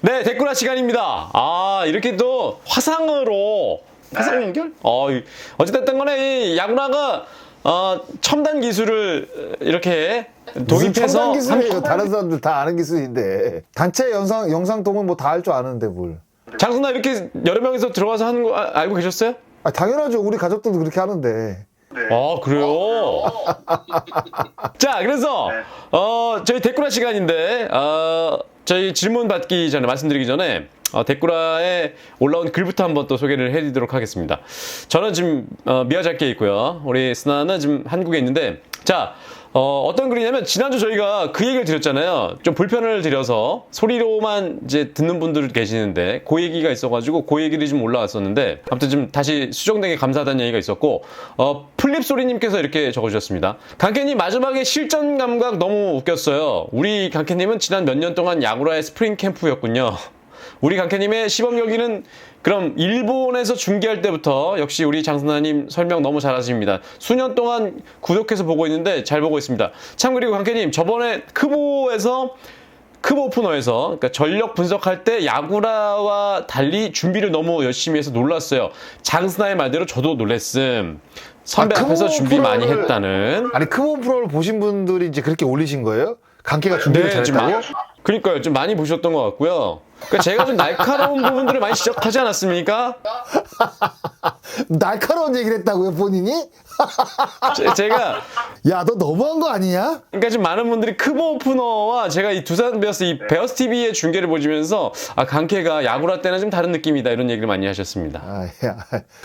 네, 댓글화 시간입니다. 아, 이렇게 또 화상으로 화상 연결? 어쨌든 간에 이 야구나가 첨단 기술을 이렇게 도입해서 첨단 기술이에요. 다른 사람들 다 아는 기술인데 단체 영상통은 뭐 다 할 줄 아는데 뭘. 장순아 이렇게 여러 명이서 들어가서 하는 거 알고 계셨어요? 아, 당연하죠. 우리 가족들도 그렇게 하는데. 아, 그래요? 자, 그래서, 저희 댓글화 시간인데, 저희 질문 받기 전에, 말씀드리기 전에, 댓글화에 올라온 글부터 한번 또 소개를 해드리도록 하겠습니다. 저는 지금, 미야자키에 있고요. 우리 스나는 지금 한국에 있는데, 자, 어떤 글이냐면, 지난주 저희가 그 얘기를 드렸잖아요. 좀 불편을 드려서 소리로만 이제 듣는 분들 계시는데, 그 얘기가 있어가지고, 그 얘기를 좀 올라왔었는데, 아무튼 좀 다시 수정되게 감사하다는 얘기가 있었고, 플립소리님께서 이렇게 적어주셨습니다. 강캐님 마지막에 실전 감각 너무 웃겼어요. 우리 강캐님은 지난 몇 년 동안 야구라의 스프링 캠프였군요. 우리 강캐님의 시범 경기는 그럼 일본에서 중계할 때부터 역시 우리 장순아님 설명 너무 잘하십니다. 수년 동안 구독해서 보고 있는데 잘 보고 있습니다. 참 그리고 강캐님 저번에 크보 오프너에서 그러니까 전력 분석할 때 야구라와 달리 준비를 너무 열심히 해서 놀랐어요. 장순아의 말대로 저도 놀랬음. 선배 앞에서 준비 많이 했다는. 아니 크보 프로를 보신 분들이 이제 그렇게 올리신 거예요? 강캐가 준비를 잘했다고? 그러니까요. 좀 많이 보셨던 것 같고요. 그러니까 제가 좀 날카로운 부분들을 많이 지적하지 않았습니까? 날카로운 얘기를 했다고요, 본인이? 제가 야, 너 너무한 거 아니냐? 그러니까 좀 많은 분들이 크보 오프너와 제가 이 두산 베어스 이 베어스 TV의 중계를 보시면서 강캐가 야구라 때는 좀 다른 느낌이다 이런 얘기를 많이 하셨습니다. 아, 야.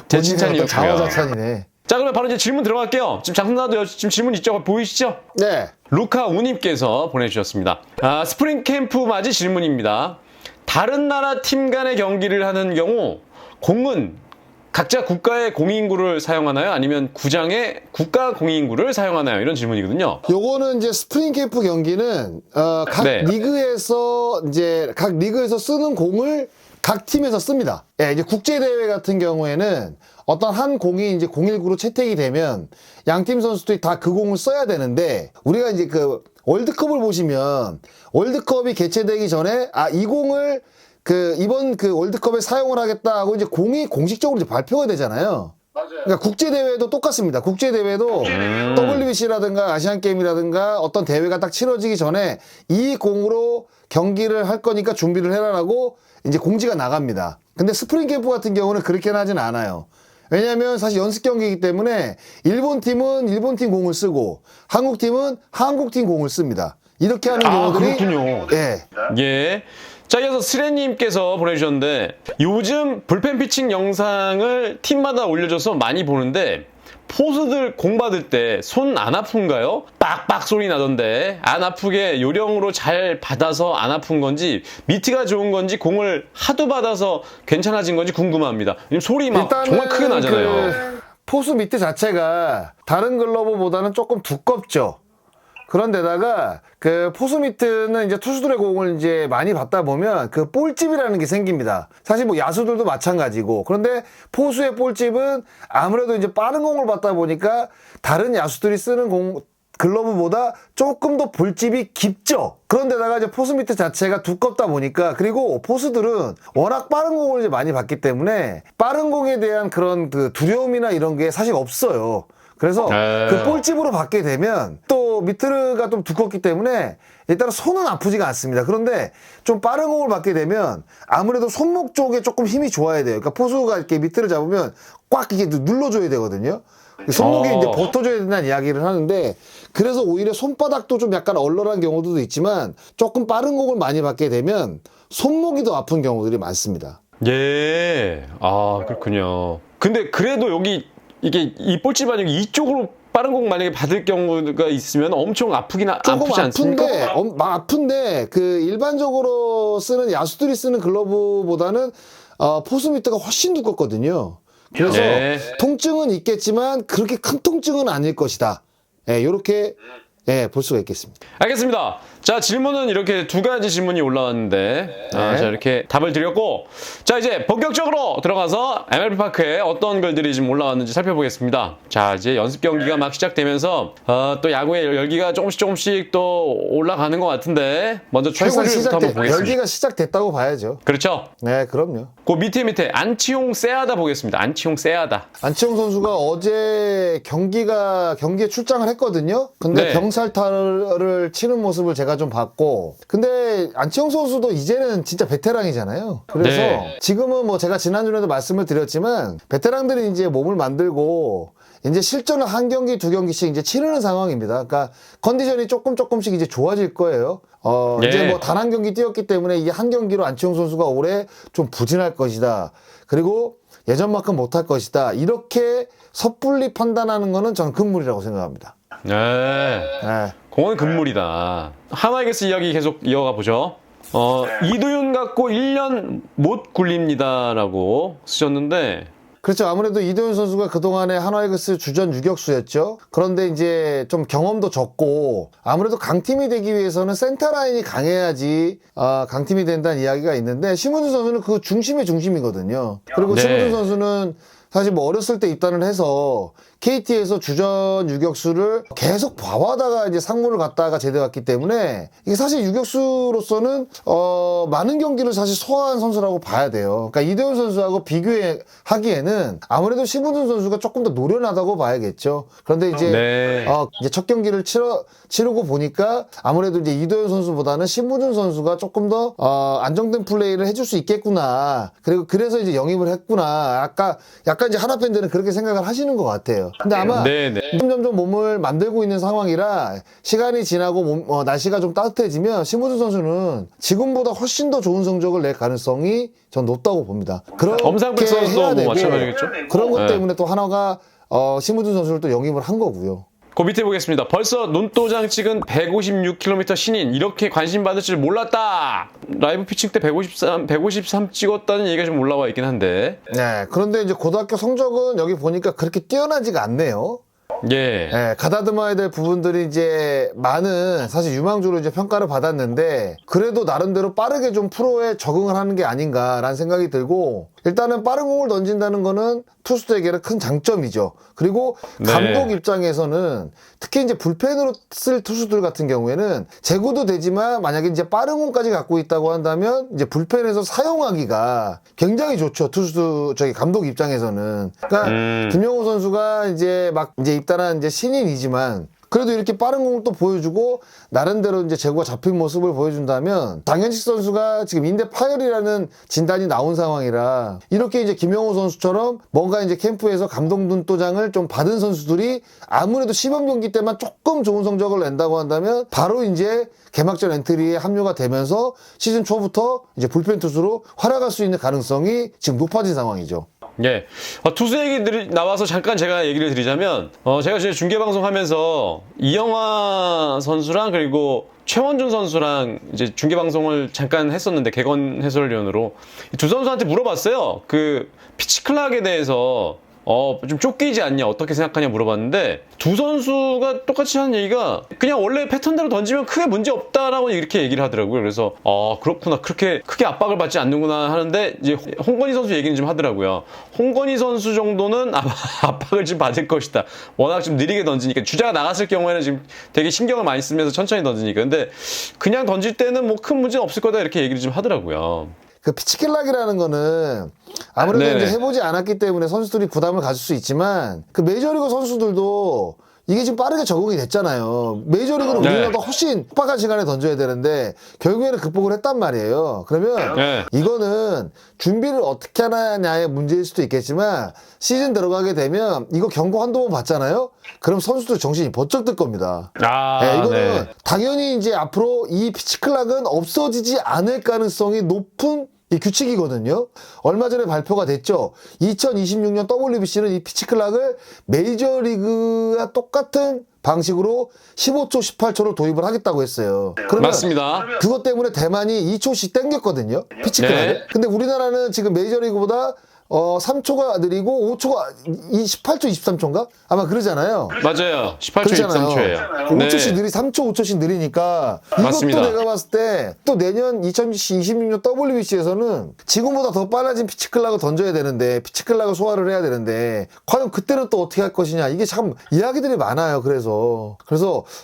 제 칭찬이었고요. 자화자찬이네. 자, 그러면 바로 이제 질문 들어갈게요. 지금 장순아도 지금 질문 있죠? 보이시죠? 네. 루카 우님께서 보내주셨습니다. 스프링 캠프 맞이 질문입니다. 다른 나라 팀 간의 경기를 하는 경우 공은 각자 국가의 공인구를 사용하나요? 아니면 구장의 국가 공인구를 사용하나요? 이런 질문이거든요. 요거는 이제 스프링 캠프 경기는 각 네. 리그에서 쓰는 공을 각 팀에서 씁니다. 예, 이제 국제 대회 같은 경우에는 어떤 한 공이 이제 019로 채택이 되면 양팀 선수들이 다 그 공을 써야 되는데 우리가 이제 그 월드컵을 보시면 월드컵이 개최되기 전에 이 공을 이번 월드컵에 사용을 하겠다 하고 이제 공이 공식적으로 이제 발표가 되잖아요. 맞아요. 그러니까 국제 대회도 똑같습니다. 국제 대회도 WBC라든가 아시안 게임이라든가 어떤 대회가 딱 치러지기 전에 이 공으로 경기를 할 거니까 준비를 해라라고 이제 공지가 나갑니다. 근데 스프링 캠프 같은 경우는 그렇게는 하진 않아요. 왜냐하면 사실 연습 경기이기 때문에 일본 팀은 일본 팀 공을 쓰고 한국 팀은 한국 팀 공을 씁니다. 이렇게 하는 경우들이 그렇군요. 예. 예. 자, 이어서 스레님께서 보내주셨는데 요즘 불펜 피칭 영상을 팀마다 올려줘서 많이 보는데 포수들 공 받을 때 손 안 아픈가요? 빡빡 소리 나던데 안 아프게 요령으로 잘 받아서 안 아픈 건지 미트가 좋은 건지 공을 하도 받아서 괜찮아진 건지 궁금합니다. 소리 막 정말 크게 나잖아요. 포수 미트 자체가 다른 글러브보다는 조금 두껍죠. 그런데다가 포수 미트는 이제 투수들의 공을 이제 많이 받다 보면 볼집이라는 게 생깁니다. 사실 뭐 야수들도 마찬가지고. 그런데 포수의 볼집은 아무래도 이제 빠른 공을 받다 보니까 다른 야수들이 쓰는 글러브보다 조금 더 볼집이 깊죠. 그런데다가 이제 포수 미트 자체가 두껍다 보니까 그리고 포수들은 워낙 빠른 공을 이제 많이 받기 때문에 빠른 공에 대한 그런 두려움이나 이런 게 사실 없어요. 그래서 볼집으로 받게 되면 또 미트가 좀 두껍기 때문에 일단 손은 아프지가 않습니다. 그런데 좀 빠른 공을 받게 되면 아무래도 손목 쪽에 조금 힘이 좋아야 돼요. 그러니까 포수가 이렇게 미트를 잡으면 꽉 이게 눌러줘야 되거든요. 손목이 이제 버텨줘야 된다는 이야기를 하는데 그래서 오히려 손바닥도 좀 약간 얼얼한 경우도 있지만 조금 빠른 공을 많이 받게 되면 손목이 더 아픈 경우들이 많습니다. 예. 그렇군요. 근데 그래도 이게 이 볼집 아니고 이쪽으로 빠른 공 만약에 받을 경우가 있으면 엄청 아프지 않습니까? 아픈데 일반적으로 쓰는 야수들이 쓰는 글러브보다는 포수 미트가 훨씬 두껍거든요. 그래서 통증은 있겠지만 그렇게 큰 통증은 아닐 것이다. 예, 요렇게 볼 수가 있겠습니다. 알겠습니다. 자, 질문은 이렇게 두 가지 질문이 올라왔는데, 자, 이렇게 답을 드렸고, 자, 이제 본격적으로 들어가서 MLB 파크에 어떤 글들이 지금 올라왔는지 살펴보겠습니다. 자, 이제 연습 경기가 막 시작되면서, 또 야구의 열기가 조금씩 또 올라가는 것 같은데, 먼저 최고위부터 한번 보겠습니다. 열기가 시작됐다고 봐야죠. 그렇죠. 네, 그럼요. 그 밑에 안치홍 세아다 보겠습니다. 안치홍 세아다. 안치홍 선수가 어제 경기에 출장을 했거든요. 근데 네. 병살타를 치는 모습을 제가 좀 봤고, 근데 안치홍 선수도 이제는 진짜 베테랑이잖아요. 그래서 네. 지금은 뭐 제가 지난주에도 말씀을 드렸지만 베테랑들이 이제 몸을 만들고 이제 실전을 한 경기 두 경기씩 이제 치르는 상황입니다. 그러니까 컨디션이 조금씩 이제 좋아질 거예요. 예. 이제 뭐 단 한 경기 뛰었기 때문에 이게 한 경기로 안치홍 선수가 올해 좀 부진할 것이다. 그리고 예전만큼 못할 것이다. 이렇게 섣불리 판단하는 거는 저는 금물이라고 생각합니다. 네. 네. 공은 금물이다. 하나이글스 이야기 계속 이어가 보죠. 이도윤 갖고 1년 못 굴립니다라고 쓰셨는데, 그렇죠. 아무래도 이도윤 선수가 그동안에 한화이글스 주전 유격수였죠. 그런데 이제 좀 경험도 적고, 아무래도 강팀이 되기 위해서는 센터라인이 강해야지 강팀이 된다는 이야기가 있는데, 심우준 선수는 그 중심의 중심이거든요. 그리고 네. 심우준 선수는 사실 뭐 어렸을 때 입단을 해서 KT에서 주전 유격수를 계속 봐와다가 이제 상무를 갔다가 제대 왔기 때문에 이게 사실 유격수로서는 많은 경기를 사실 소화한 선수라고 봐야 돼요. 그러니까 이도현 선수하고 비교하기에는 아무래도 심우준 선수가 조금 더 노련하다고 봐야겠죠. 그런데 이제 네. 이제 첫 경기를 치르고 보니까 아무래도 이제 이도현 선수보다는 심우준 선수가 조금 더 안정된 플레이를 해줄 수 있겠구나. 그리고 그래서 이제 영입을 했구나. 약간 이제 하나 팬들은 그렇게 생각을 하시는 것 같아요. 근데 아마 네네. 점점 몸을 만들고 있는 상황이라 시간이 지나고 날씨가 좀 따뜻해지면 심우준 선수는 지금보다 훨씬 더 좋은 성적을 낼 가능성이 전 높다고 봅니다. 엄상백 선수도 뭐 마찬가지겠죠? 그런 것 네. 때문에 또 하나가 심우준 선수를 또 영입을 한 거고요. 그 밑에 보겠습니다. 벌써 눈도장 찍은 156km 신인 이렇게 관심 받을 줄 몰랐다. 라이브 피칭 때 153 찍었다는 얘기가 좀 올라와 있긴 한데. 네, 그런데 이제 고등학교 성적은 여기 보니까 그렇게 뛰어나지가 않네요. 예. 네, 가다듬어야 될 부분들이 이제 많은 사실 유망주로 이제 평가를 받았는데 그래도 나름대로 빠르게 좀 프로에 적응을 하는 게 아닌가라는 생각이 들고 일단은 빠른 공을 던진다는 거는 투수들에게는 큰 장점이죠. 그리고 네. 감독 입장에서는 특히 이제 불펜으로 쓸 투수들 같은 경우에는 제구도 되지만 만약에 이제 빠른 공까지 갖고 있다고 한다면 이제 불펜에서 사용하기가 굉장히 좋죠. 감독 입장에서는. 그러니까 김영호 선수가 이제 입단한 이제 신인이지만 그래도 이렇게 빠른 공을 또 보여주고 나름대로 이제 제구가 잡힌 모습을 보여준다면 당현식 선수가 지금 인대 파열이라는 진단이 나온 상황이라 이렇게 이제 김영호 선수처럼 뭔가 이제 캠프에서 감독 눈도장을 좀 받은 선수들이 아무래도 시범 경기 때만 조금 좋은 성적을 낸다고 한다면 바로 이제 개막전 엔트리에 합류가 되면서 시즌 초부터 이제 불펜 투수로 활약할 수 있는 가능성이 지금 높아진 상황이죠. 예. 투수 얘기들이 나와서 잠깐 제가 얘기를 드리자면, 제가 이제 중계방송 하면서 이영화 선수랑 그리고 최원준 선수랑 이제 중계방송을 잠깐 했었는데, 객원 해설위원으로. 이 두 선수한테 물어봤어요. 그, 피치클락에 대해서, 좀 쫓기지 않냐, 어떻게 생각하냐 물어봤는데, 두 선수가 똑같이 하는 얘기가 그냥 원래 패턴대로 던지면 크게 문제 없다라고 이렇게 얘기를 하더라고요. 그래서, 그렇구나. 그렇게 크게 압박을 받지 않는구나 하는데, 이제 홍건희 선수 얘기는 좀 하더라고요. 홍건희 선수 정도는 아마 압박을 좀 받을 것이다. 워낙 좀 느리게 던지니까. 주자가 나갔을 경우에는 지금 되게 신경을 많이 쓰면서 천천히 던지니까. 근데 그냥 던질 때는 뭐 큰 문제는 없을 거다. 이렇게 얘기를 좀 하더라고요. 그 피치킬락이라는 거는 아무래도 네네. 이제 해보지 않았기 때문에 선수들이 부담을 가질 수 있지만 그 메이저리그 선수들도 이게 지금 빠르게 적응이 됐잖아요. 메이저리그는 네. 우리보다 훨씬 빡빡한 시간에 던져야 되는데 결국에는 극복을 했단 말이에요. 그러면 네. 이거는 준비를 어떻게 하느냐의 문제일 수도 있겠지만 시즌 들어가게 되면 이거 경고 한두 번 받잖아요. 그럼 선수들 정신이 번쩍 들 겁니다. 네, 이거는 당연히 이제 앞으로 이 피치클락은 없어지지 않을 가능성이 높은 이 규칙이거든요. 얼마 전에 발표가 됐죠. 2026년 WBC는 이 피치클락을 메이저리그와 똑같은 방식으로 15초, 18초로 도입을 하겠다고 했어요. 그러면 맞습니다. 그것 때문에 대만이 2초씩 땡겼거든요. 피치클락을. 네. 근데 우리나라는 지금 메이저리그보다 3초가 느리고 5초가 18초, 23초인가? 아마 그러잖아요. 맞아요. 18초, 그렇잖아요. 23초예요. 5초씩3초, 5초씩 느리니까 맞습니다. 이것도 내가 봤을 때 또 내년 2026년 WBC에서는 지금보다 더 빨라진 피치클락을 던져야 되는데 피치클락을 소화를 해야 되는데 과연 그때는 또 어떻게 할 것이냐 이게 참 이야기들이 많아요. 그래서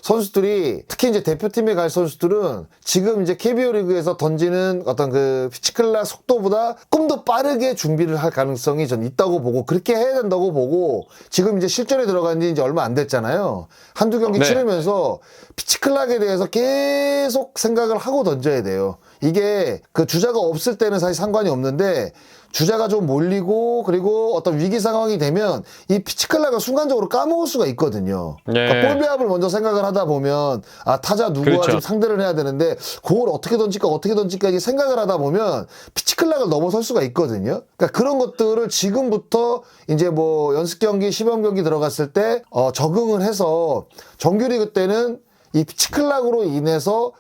선수들이 특히 이제 대표팀에 갈 선수들은 지금 이제 KBO 리그에서 던지는 어떤 그 피치클락 속도보다 조금 더 빠르게 준비를 할 가능성이 전 있다고 보고 그렇게 해야 된다고 보고 지금 이제 실전에 들어간 지 이제 얼마 안 됐잖아요. 한두 경기 네. 치르면서 피치클락에 대해서 계속 생각을 하고 던져야 돼요. 이게 그 주자가 없을 때는 사실 상관이 없는데 주자가 좀 몰리고 그리고 어떤 위기 상황이 되면 이 피치클락을 순간적으로 까먹을 수가 있거든요. 네. 그러니까 볼 배합을 먼저 생각을 하다 보면 타자 누구와 그렇죠. 지금 상대를 해야 되는데 공을 어떻게 던질까 이제 생각을 하다 보면 피치클락을 넘어설 수가 있거든요. 그러니까 그런 것들을 지금부터 이제 뭐 연습 경기, 시범 경기 들어갔을 때 적응을 해서 정규리그 때는 이 피치클락으로 인해서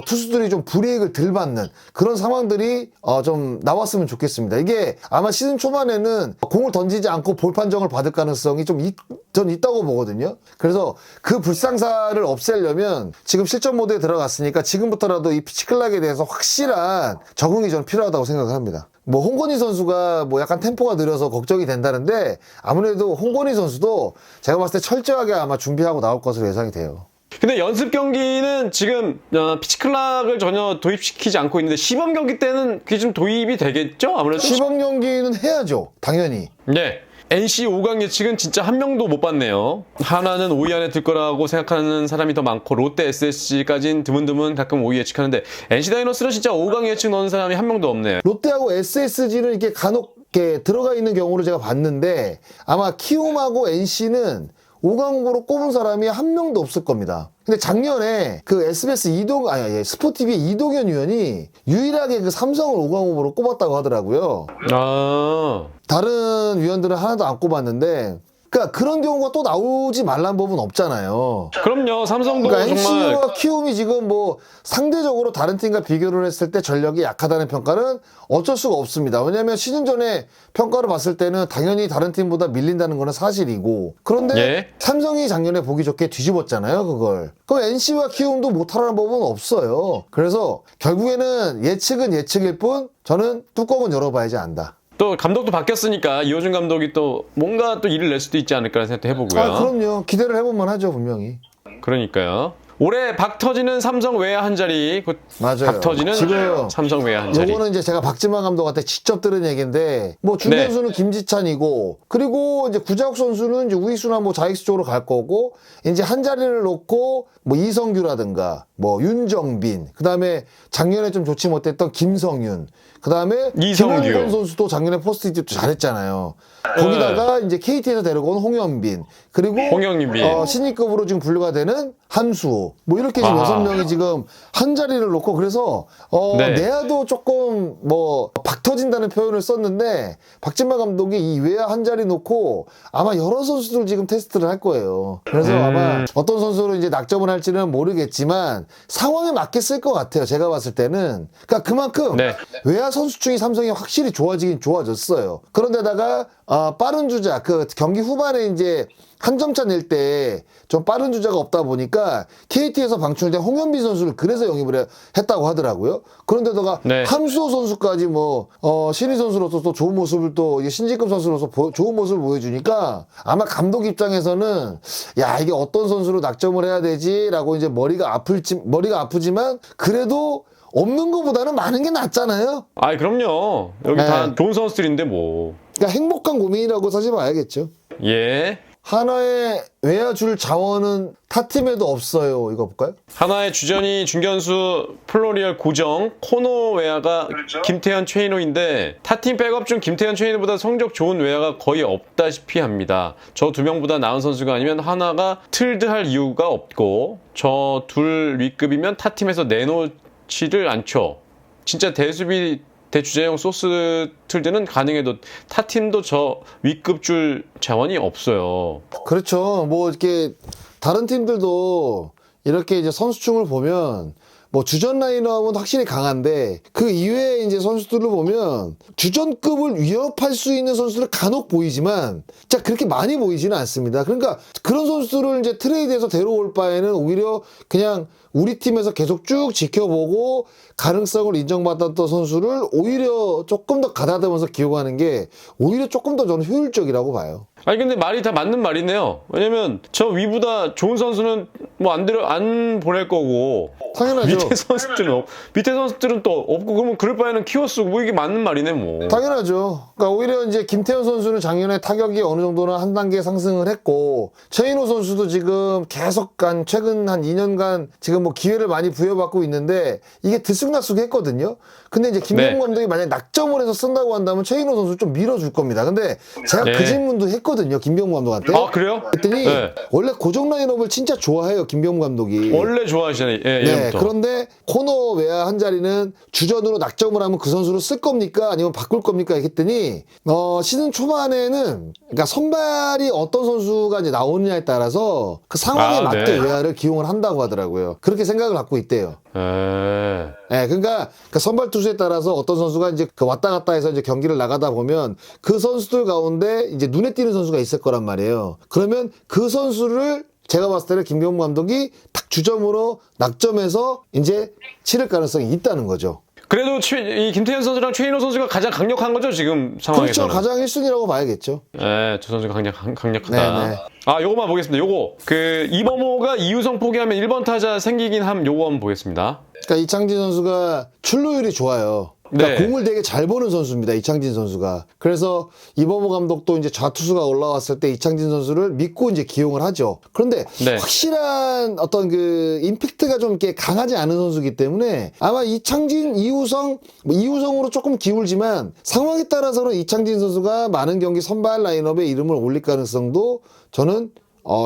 투수들이 좀 불이익을 덜 받는 그런 상황들이 좀 나왔으면 좋겠습니다. 이게 아마 시즌 초반에는 공을 던지지 않고 볼 판정을 받을 가능성이 전 있다고 보거든요. 그래서 그 불상사를 없애려면 지금 실전 모드에 들어갔으니까 지금부터라도 이 피치클락에 대해서 확실한 적응이 좀 필요하다고 생각을 합니다. 뭐 홍건희 선수가 뭐 약간 템포가 느려서 걱정이 된다는데 아무래도 홍건희 선수도 제가 봤을 때 철저하게 아마 준비하고 나올 것으로 예상이 돼요. 근데 연습 경기는 지금 피치클락을 전혀 도입시키지 않고 있는데 시범 경기 때는 그게 좀 도입이 되겠죠? 아무래도 시범 경기는 해야죠. 당연히. 네. NC 5강 예측은 진짜 한 명도 못 봤네요. 하나는 5위 안에 들 거라고 생각하는 사람이 더 많고 롯데 SSG까지는 드문드문 가끔 5위 예측하는데 NC 다이노스는 진짜 5강 예측 넣은 사람이 한 명도 없네요. 롯데하고 SSG는 이렇게 간혹 이렇게 들어가 있는 경우를 제가 봤는데 아마 키움하고 NC는 5강 후보로 꼽은 사람이 한 명도 없을 겁니다. 근데 작년에 그 SBS 스포티비 이동현 위원이 유일하게 그 삼성을 5강 후보로 꼽았다고 하더라고요. 아, 다른 위원들은 하나도 안 꼽았는데 그러니까 그런 경우가 또 나오지 말란 법은 없잖아요. 그럼요. 삼성도 그러니까 정말 NC와 키움이 지금 뭐 상대적으로 다른 팀과 비교를 했을 때 전력이 약하다는 평가는 어쩔 수가 없습니다. 왜냐하면 시즌 전에 평가를 봤을 때는 당연히 다른 팀보다 밀린다는 거는 사실이고 그런데 예. 삼성이 작년에 보기 좋게 뒤집었잖아요. 그걸. 그럼 NC와 키움도 못하라는 법은 없어요. 그래서 결국에는 예측은 예측일 뿐 저는 뚜껑은 열어봐야지 안다. 또 감독도 바뀌었으니까 이호준 감독이 또 뭔가 또 일을 낼 수도 있지 않을까라는 생각도 해보고요. 그럼요. 기대를 해볼만 하죠, 분명히. 그러니까요. 올해 박 터지는 삼성 외야 한 자리, 맞아요. 박 터지는 지금 삼성 외야 한 자리. 요거는 이제 제가 박지만 감독한테 직접 들은 얘기인데, 뭐 중견수는 김지찬이고, 그리고 이제 구자욱 선수는 이제 우익수나 뭐 좌익수 쪽으로 갈 거고, 이제 한 자리를 놓고, 뭐 이성규라든가, 뭐 윤정빈, 그 다음에 작년에 좀 좋지 못했던 김성윤, 그 다음에 이성규. 김한건 선수도 작년에 포스트잇도 잘했잖아요. 거기다가 이제 KT에서 데려온 홍현빈, 그리고 홍영빈. 신입급으로 지금 분류가 되는 한수호, 뭐 이렇게 지금 6명이 지금 한 자리를 놓고 그래서 네. 내야도 조금 뭐 박 터진다는 표현을 썼는데 박진마 감독이 이 외야 한 자리 놓고 아마 여러 선수들 지금 테스트를 할 거예요. 그래서 아마 어떤 선수로 이제 낙점을 할지는 모르겠지만 상황에 맞게 쓸 것 같아요. 제가 봤을 때는. 그러니까 그만큼 네. 외야 선수층이 삼성이 확실히 좋아지긴 좋아졌어요. 그런데다가 빠른 주자 그 경기 후반에 이제 한 점 차 낼 때 좀 빠른 주자가 없다 보니까 KT에서 방출된 홍현빈 선수를 그래서 영입을 했다고 하더라고요. 그런데다가 네. 함수호 선수까지 뭐 신인 선수로서 또 좋은 모습을 또 이게 신진급 선수로서 좋은 모습을 보여주니까 아마 감독 입장에서는 야 이게 어떤 선수로 낙점을 해야 되지라고 이제 머리가 아프지만 그래도 없는 것보다는 많은 게 낫잖아요. 아이 그럼요. 여기 네. 다 좋은 선수들인데 뭐. 그러니까 행복한 고민이라고 사실 봐야겠죠. 예. 하나의 외야 줄 자원은 타 팀에도 없어요. 이거 볼까요? 하나의 주전이 중견수 플로리얼 고정 코너 외야가 그렇죠. 김태현 최인호인데 타팀 백업 중 김태현 최인호보다 성적 좋은 외야가 거의 없다시피 합니다. 저 두 명보다 나은 선수가 아니면 하나가 틀드할 이유가 없고 저 둘 윗급이면 타팀에서 내놓지를 않죠. 진짜 대수비 대주제형 소스 틀드는 가능해도 타팀도 저 윗급 줄 자원이 없어요. 그렇죠. 뭐 이렇게 다른 팀들도 이렇게 이제 선수층을 보면 뭐 주전 라인업은 확실히 강한데 그 이외에 이제 선수들을 보면 주전급을 위협할 수 있는 선수들 간혹 보이지만 진짜 그렇게 많이 보이지는 않습니다. 그러니까 그런 선수들을 이제 트레이드해서 데려올 바에는 오히려 그냥 우리 팀에서 계속 쭉 지켜보고 가능성을 인정받았던 선수를 오히려 조금 더 가다듬어서 기용하는 게 오히려 조금 더 저는 효율적이라고 봐요. 아니 근데 말이 다 맞는 말이네요. 왜냐면 저 위보다 좋은 선수는 뭐 안 보낼 거고 당연하죠. 밑에 선수들은 또 없고 그러면 그럴 바에는 키워 쓰고 뭐 이게 맞는 말이네 뭐. 당연하죠. 그러니까 오히려 이제 김태현 선수는 작년에 타격이 어느 정도는 한 단계 상승을 했고 최인호 선수도 지금 계속 최근 한 2년간 지금 뭐 기회를 많이 부여받고 있는데 이게 들쑥날쑥했거든요. 근데 이제 김병무 감독이 만약에 낙점을 해서 쓴다고 한다면 최인호 선수 좀 밀어줄 겁니다. 근데 제가 그 질문도 했거든요. 김병무 감독한테. 아 그래요? 그랬더니 원래 고정 라인업을 진짜 좋아해요. 김병무 감독이. 원래 좋아하시잖아요. 네, 그런데 코너 외야 한 자리는 주전으로 낙점을 하면 그 선수를 쓸 겁니까? 아니면 바꿀 겁니까? 했더니 시즌 초반에는 그러니까 선발이 어떤 선수가 이제 나오느냐에 따라서 그 상황에 맞게 외야를 기용을 한다고 하더라고요. 그렇게 생각을 갖고 있대요. 네, 그러니까 선발 투수에 따라서 어떤 선수가 이제 그 왔다 갔다 해서 이제 경기를 나가다 보면 그 선수들 가운데 이제 눈에 띄는 선수가 있을 거란 말이에요. 그러면 그 선수를 제가 봤을 때는 김병무 감독이 딱 주점으로 낙점해서 이제 치를 가능성이 있다는 거죠. 그래도 이 김태현 선수랑 최인호 선수가 가장 강력한 거죠 지금 상황에서는. 그렇죠. 가장 1순위라고 봐야겠죠. 네, 두 선수가 강력하다. 네네. 아, 요거만 보겠습니다. 요거 이범호가 이유성 포기하면 1번 타자 생기긴 함. 요거 한번 보겠습니다. 그러니까 이창진 선수가 출루율이 좋아요. 그러니까 네. 공을 되게 잘 보는 선수입니다. 이창진 선수가. 그래서 이범호 감독도 이제 좌투수가 올라왔을 때 이창진 선수를 믿고 이제 기용을 하죠. 그런데 확실한 어떤 그 임팩트가 좀 이렇게 강하지 않은 선수이기 때문에 아마 이창진, 이우성으로 조금 기울지만 상황에 따라서는 이창진 선수가 많은 경기 선발 라인업에 이름을 올릴 가능성도 저는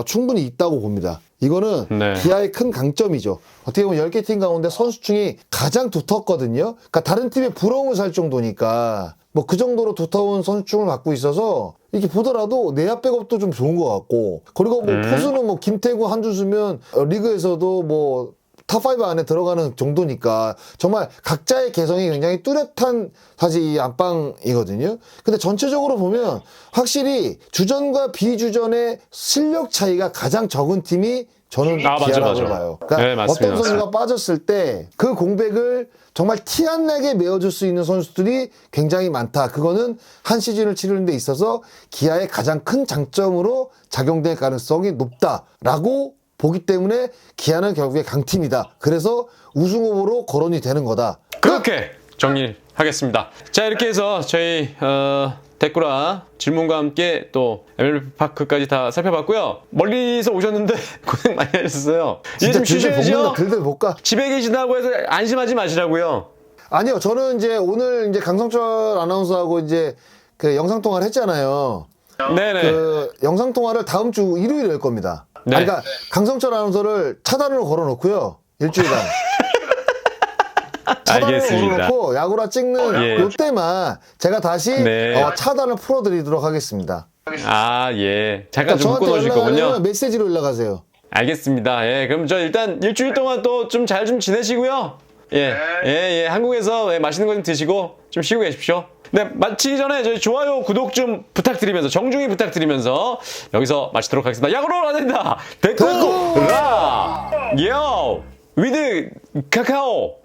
충분히 있다고 봅니다. 이거는 기아의 큰 강점이죠. 어떻게 보면 10개 팀 가운데 선수층이 가장 두텁거든요. 그러니까 다른 팀의 부러움을 살 정도니까 뭐 그 정도로 두터운 선수층을 갖고 있어서 이렇게 보더라도 내야 백업도 좀 좋은 것 같고 그리고 뭐 포수는 뭐 김태구 한준수면 리그에서도 뭐 탑5 안에 들어가는 정도니까 정말 각자의 개성이 굉장히 뚜렷한 사실 이 안방이거든요. 근데 전체적으로 보면 확실히 주전과 비주전의 실력 차이가 가장 적은 팀이 저는 기아라고 봐요. 그러니까 어떤 선수가 빠졌을 때 그 공백을 정말 티 안 나게 메워줄 수 있는 선수들이 굉장히 많다. 그거는 한 시즌을 치르는 데 있어서 기아의 가장 큰 장점으로 작용될 가능성이 높다라고 보기 때문에 기아는 결국에 강팀이다. 그래서 우승 후보로 거론이 되는 거다. 그렇게 정리하겠습니다. 자, 이렇게 해서 저희 데꾸라 질문과 함께 또 MLB 파크까지 다 살펴봤고요. 멀리서 오셨는데 고생 많이 하셨어요. 이제 좀 쉬셔야죠. 들들 볼까? 집에 계시다고 해서 안심하지 마시라고요. 아니요, 저는 이제 오늘 이제 강성철 아나운서하고 이제 그 영상 통화를 했잖아요. 네네. 그 영상 통화를 다음 주 일요일에 할 겁니다. 그러니까 강성철 아나운서를 차단으로 걸어놓고요. 일주일간. 차단을 걸어놓고 야구라 찍는 요때만 제가 다시 차단을 풀어드리도록 하겠습니다. 아, 예. 잠깐 좀 묶어놓으실 거군요. 메시지로 연락하세요. 알겠습니다. 예, 그럼 저 일단 일주일 동안 또 좀 잘 좀 지내시고요. 예. 한국에서 맛있는 거 좀 드시고 좀 쉬고 계십시오. 네, 마치기 전에 저희 좋아요, 구독 좀 부탁드리면서 정중히 부탁드리면서 여기서 마치도록 하겠습니다. 야구로 안 된다. 데꾸라! 요! 위드 카카오!